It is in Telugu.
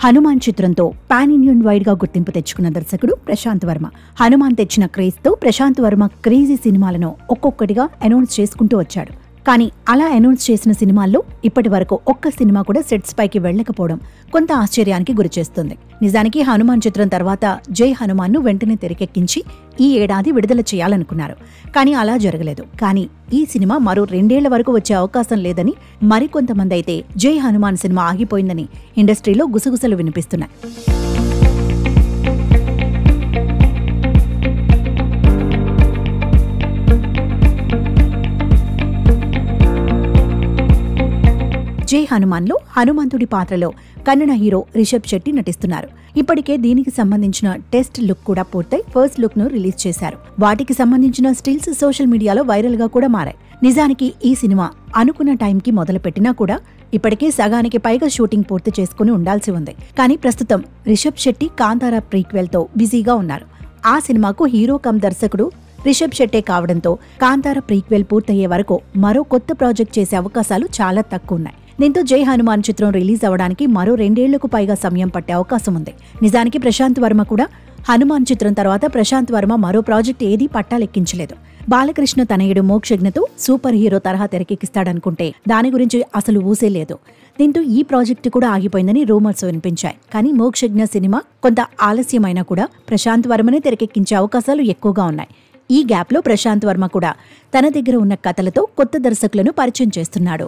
హనుమాన్ చిత్రంతో పాన్ ఇండియన్ వైడ్ గా గుర్తింపు తెచ్చుకున్న దర్శకుడు ప్రశాంత్ వర్మ. హనుమాన్ తెచ్చిన క్రేజ్ తో ప్రశాంత్ వర్మ క్రేజీ సినిమాలను ఒక్కొక్కటిగా అనౌన్స్ చేసుకుంటూ వచ్చాడు. కానీ అలా అనౌన్స్ చేసిన సినిమాల్లో ఇప్పటి వరకు ఒక్క సినిమా కూడా సెట్స్ పైకి వెళ్లకపోవడం కొంత ఆశ్చర్యానికి గురిచేస్తుంది. నిజానికి హనుమాన్ చిత్రం తర్వాత జై హనుమాన్ ను వెంటనే తెరకెక్కించి ఈ ఏడాది విడుదల చేయాలనుకున్నారు. కానీ అలా జరగలేదు. కానీ ఈ సినిమా మరో 2 ఏళ్ల వరకు వచ్చే అవకాశం లేదని, మరికొంతమంది అయితే జై హనుమాన్ సినిమా ఆగిపోయిందని ఇండస్ట్రీలో గుసగుసలు వినిపిస్తున్నాయి. జై హనుమాన్లో హనుమంతుడి పాత్రలో కన్నడ హీరో రిషబ్ శెట్టి నటిస్తున్నారు. ఇప్పటికే దీనికి సంబంధించిన టెస్ట్ లుక్ కూడా పూర్తయి ఫస్ట్ లుక్ ను రిలీజ్ చేశారు. వాటికి సంబంధించిన స్టిల్స్ సోషల్ మీడియాలో వైరల్ గా కూడా మారాయి. నిజానికి ఈ సినిమా అనుకున్న టైంకి మొదలుపెట్టినా కూడా ఇప్పటికే సగానికి పైగా షూటింగ్ పూర్తి చేసుకుని ఉండాల్సి ఉంది. కానీ ప్రస్తుతం రిషబ్ శెట్టి కాంతారా ప్రీక్వెల్ తో బిజీగా ఉన్నారు. ఆ సినిమాకు హీరో కమ్ దర్శకుడు రిషబ్ శెట్టే కావడంతో కాంతారా ప్రీక్వెల్ పూర్తయ్యే వరకు మరో కొత్త ప్రాజెక్ట్ చేసే అవకాశాలు చాలా తక్కువ ఉన్నాయి. దీంతో జై హనుమాన్ చిత్రం రిలీజ్ అవడానికి మరో 2 ఏళ్లకు పైగా సమయం పట్టే అవకాశం ఉంది. నిజానికి ప్రశాంత్ వర్మ కూడా హనుమాన్ చిత్రం తర్వాత ప్రశాంత్ వర్మ మరో ప్రాజెక్ట్ ఏదీ పట్టాలెక్కించలేదు. బాలకృష్ణ తనయుడు మోక్షజ్ఞతో సూపర్ హీరో తరహా తెరకెక్కిస్తాడనుకుంటే దాని గురించి అసలు ఊసే లేదు. దీంతో ఈ ప్రాజెక్టు కూడా ఆగిపోయిందని రూమర్స్ వినిపించాయి. కానీ మోక్షజ్ఞ సినిమా కొంత ఆలస్యమైనా కూడా ప్రశాంత్ వర్మనే తెరకెక్కించే అవకాశాలు ఎక్కువగా ఉన్నాయి. ఈ గ్యాప్లో ప్రశాంత్ వర్మ కూడా తన దగ్గర ఉన్న కథలతో కొత్త దర్శకులను పరిచయం చేస్తున్నాడు.